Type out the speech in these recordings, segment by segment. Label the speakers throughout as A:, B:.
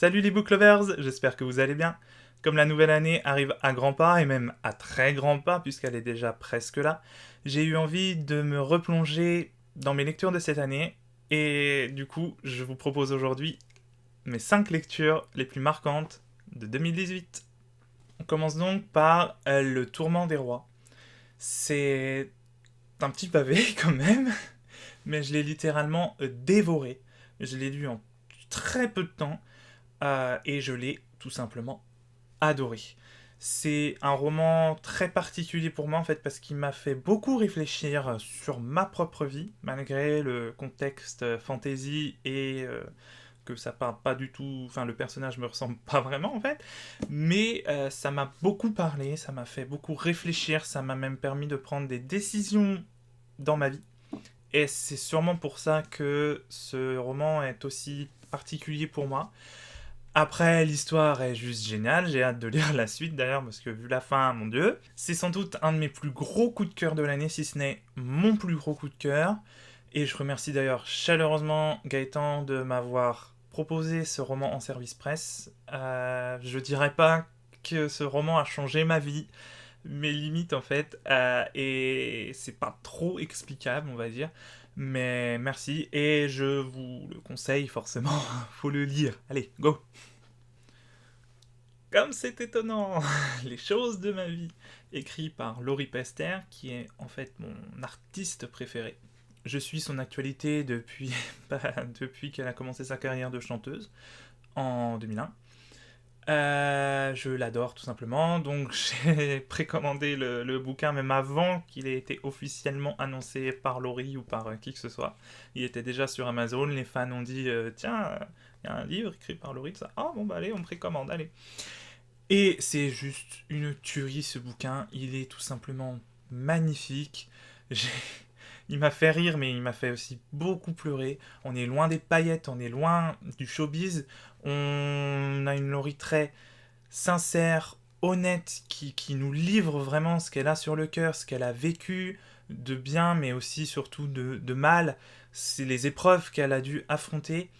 A: Salut les book lovers, j'espère que vous allez bien. Comme la nouvelle année arrive à grands pas, et même à très grands pas, puisqu'elle est déjà presque là, j'ai eu envie de me replonger dans mes lectures de cette année, et du coup, je vous propose aujourd'hui mes 5 lectures les plus marquantes de 2018. On commence donc par Le Tourment des Rois. C'est un petit pavé quand même, mais je l'ai littéralement dévoré. Je l'ai lu en très peu de temps, et je l'ai tout simplement adoré. C'est un roman très particulier pour moi en fait parce qu'il m'a fait beaucoup réfléchir sur ma propre vie malgré le contexte fantasy et que ça parle pas du tout, enfin le personnage me ressemble pas vraiment en fait, mais ça m'a beaucoup parlé, ça m'a fait beaucoup réfléchir, ça m'a même permis de prendre des décisions dans ma vie et c'est sûrement pour ça que ce roman est aussi particulier pour moi. Après, l'histoire est juste géniale, j'ai hâte de lire la suite d'ailleurs, parce que vu la fin, mon dieu. C'est sans doute un de mes plus gros coups de cœur de l'année, si ce n'est mon plus gros coup de cœur. Et je remercie d'ailleurs chaleureusement Gaëtan de m'avoir proposé ce roman en service presse. Je dirais pas que ce roman a changé ma vie, mes limites en fait, et c'est pas trop explicable, on va dire. Mais merci, et je vous le conseille forcément, faut le lire. Allez, go! Comme c'est étonnant, les choses de ma vie, écrit par Laurie Pester, qui est en fait mon artiste préféré. Je suis son actualité depuis, depuis qu'elle a commencé sa carrière de chanteuse en 2001. Je l'adore tout simplement, donc j'ai précommandé le bouquin même avant qu'il ait été officiellement annoncé par Laurie ou par qui que ce soit. Il était déjà sur Amazon, les fans ont dit tiens, il y a un livre écrit par Laurie, tout ça. Ah bon bah allez, on précommande, allez. Et c'est juste une tuerie ce bouquin, il est tout simplement magnifique. J'ai- Il m'a fait rire, mais il m'a fait aussi beaucoup pleurer. On est loin des paillettes, on est loin du showbiz. On a une Laurie très sincère, honnête, qui nous livre vraiment ce qu'elle a sur le cœur, ce qu'elle a vécu de bien, mais aussi surtout de mal. C'est les épreuves qu'elle a dû affronter.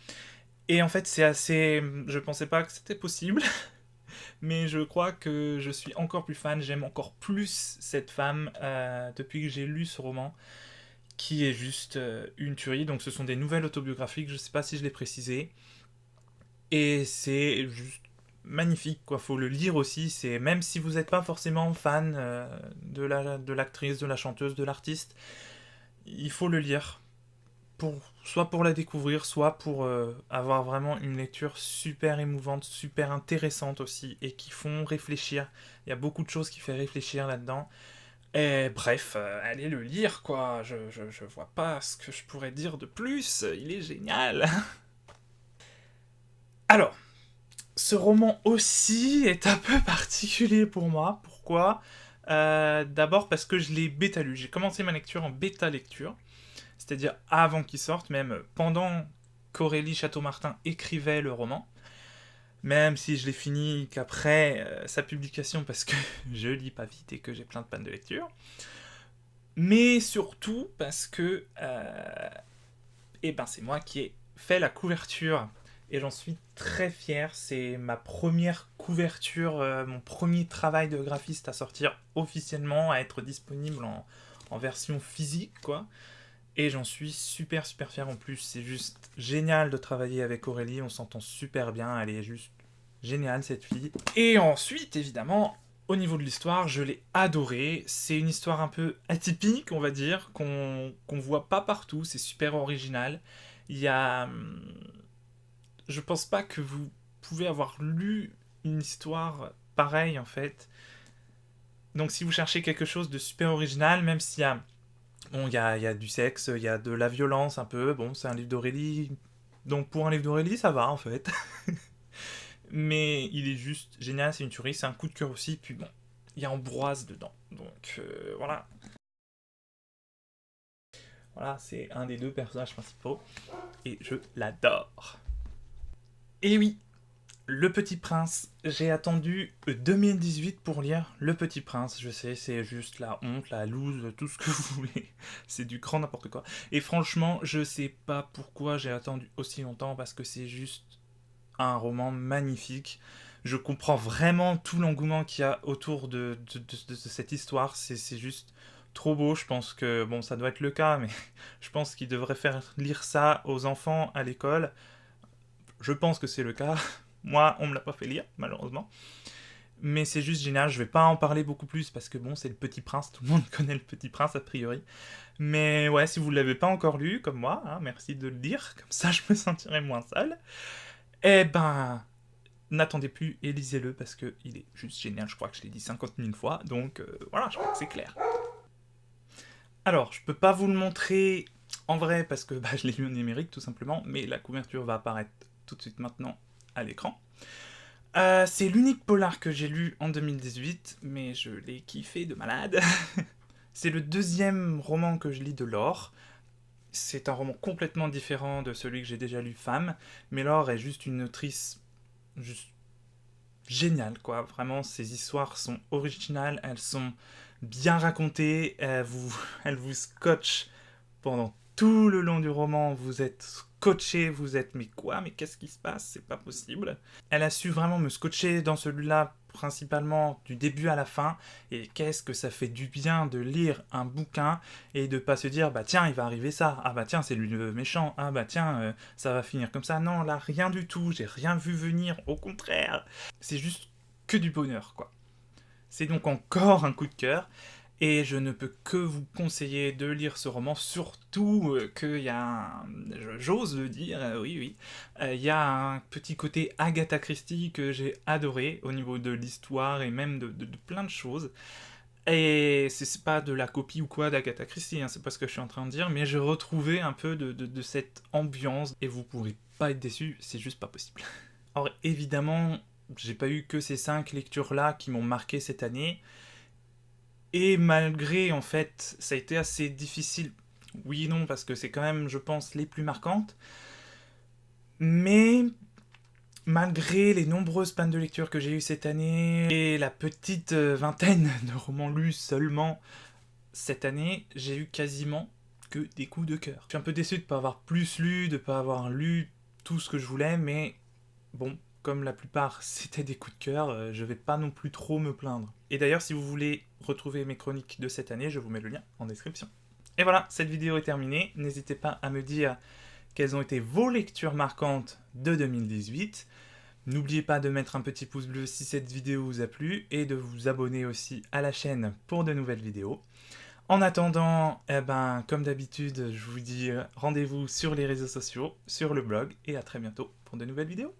A: Et en fait, c'est assez. Je pensais pas que c'était possible, mais je crois que je suis encore plus fan, j'aime encore plus cette femme depuis que j'ai lu ce roman, qui est juste une tuerie. Donc ce sont des nouvelles autobiographiques, je sais pas si je l'ai précisé, et c'est juste magnifique, quoi. Faut le lire aussi, c'est même si vous n'êtes pas forcément fan de l'actrice, de la chanteuse, de l'artiste, il faut le lire. Soit pour la découvrir, soit pour avoir vraiment une lecture super émouvante, super intéressante aussi, et qui font réfléchir. Il y a beaucoup de choses qui font réfléchir là-dedans. Et bref, allez le lire, quoi. Je vois pas ce que je pourrais dire de plus. Il est génial. Alors, ce roman aussi est un peu particulier pour moi. Pourquoi D'abord parce que je l'ai bêta lu. J'ai commencé ma lecture en bêta lecture, c'est-à-dire avant qu'il sorte, même pendant qu'Aurélie Château-Martin écrivait le roman, même si je l'ai fini qu'après sa publication parce que je lis pas vite et que j'ai plein de pannes de lecture, mais surtout parce que eh ben, c'est moi qui ai fait la couverture et j'en suis très fier. C'est ma première couverture, mon premier travail de graphiste à sortir officiellement, à être disponible en version physique, quoi. Et j'en suis super super fier en plus. C'est juste génial de travailler avec Aurélie, on s'entend super bien, elle est juste géniale cette fille. Et ensuite, évidemment, au niveau de l'histoire, je l'ai adorée. C'est une histoire un peu atypique, on va dire, qu'on voit pas partout, c'est super original. Il y a. Je pense pas que vous pouvez avoir lu une histoire pareille en fait. Donc si vous cherchez quelque chose de super original, même s'il y a bon, il y a du sexe, il y a de la violence un peu. Bon, c'est un livre d'Aurélie. Donc pour un livre d'Aurélie, ça va en fait. Mais il est juste génial, c'est une tuerie, c'est un coup de cœur aussi. Puis bon, il y a Ambroise dedans. Donc voilà. Voilà, c'est un des deux personnages principaux. Et je l'adore. Et oui, Le Petit Prince. J'ai attendu 2018 pour lire Le Petit Prince. Je sais, c'est juste la honte, la loose, tout ce que vous voulez. C'est du grand n'importe quoi. Et franchement, je sais pas pourquoi j'ai attendu aussi longtemps parce que c'est juste un roman magnifique. Je comprends vraiment tout l'engouement qu'il y a autour de cette histoire. C'est juste trop beau. Je pense que, bon, ça doit être le cas, mais je pense qu'ils devraient faire lire ça aux enfants à l'école. Je pense que c'est le cas. Moi, on me l'a pas fait lire, malheureusement. Mais c'est juste génial, je vais pas en parler beaucoup plus parce que bon, c'est le Petit Prince, tout le monde connaît le Petit Prince a priori. Mais ouais, si vous l'avez pas encore lu, comme moi, hein, merci de le dire, comme ça je me sentirai moins seul. Eh ben, n'attendez plus et lisez-le parce que il est juste génial, je crois que je l'ai dit 50 000 fois, donc voilà, je crois que c'est clair. Alors, je peux pas vous le montrer en vrai parce que bah, je l'ai lu en numérique tout simplement, mais la couverture va apparaître tout de suite maintenant à l'écran. C'est l'unique polar que j'ai lu en 2018, mais je l'ai kiffé de malade. C'est le deuxième roman que je lis de Laure. C'est un roman complètement différent de celui que j'ai déjà lu, Femme, mais Laure est juste une autrice juste géniale, quoi. Vraiment, ses histoires sont originales, elles sont bien racontées, elles vous scotchent pendant tout le long du roman, vous êtes scotché, vous êtes mais quoi, mais qu'est-ce qui se passe, c'est pas possible. Elle a su vraiment me scotcher dans celui-là, principalement du début à la fin, et qu'est-ce que ça fait du bien de lire un bouquin et de pas se dire bah tiens il va arriver ça, ah bah tiens c'est lui le méchant, ah bah tiens ça va finir comme ça, non là rien du tout, j'ai rien vu venir, au contraire, c'est juste que du bonheur quoi. C'est donc encore un coup de cœur, et je ne peux que vous conseiller de lire ce roman, surtout qu'il y a, j'ose le dire, oui, oui, il y a un petit côté Agatha Christie que j'ai adoré au niveau de l'histoire et même de plein de choses. Et c'est pas de la copie ou quoi d'Agatha Christie, hein, c'est pas ce que je suis en train de dire, mais j'ai retrouvé un peu de cette ambiance, et vous pourrez pas être déçus, c'est juste pas possible. Alors évidemment, j'ai pas eu que ces 5 lectures-là qui m'ont marqué cette année, et malgré, en fait, ça a été assez difficile, oui et non, parce que c'est quand même, je pense, les plus marquantes, mais malgré les nombreuses pannes de lecture que j'ai eues cette année, et la petite vingtaine de romans lus seulement cette année, j'ai eu quasiment que des coups de cœur. Je suis un peu déçu de ne pas avoir plus lu, de ne pas avoir lu tout ce que je voulais, mais bon, comme la plupart c'était des coups de cœur, je vais pas non plus trop me plaindre. Et d'ailleurs, si vous voulez retrouver mes chroniques de cette année, je vous mets le lien en description. Et voilà, cette vidéo est terminée. N'hésitez pas à me dire quelles ont été vos lectures marquantes de 2018. N'oubliez pas de mettre un petit pouce bleu si cette vidéo vous a plu et de vous abonner aussi à la chaîne pour de nouvelles vidéos. En attendant, eh ben, comme d'habitude, je vous dis rendez-vous sur les réseaux sociaux, sur le blog, et à très bientôt pour de nouvelles vidéos.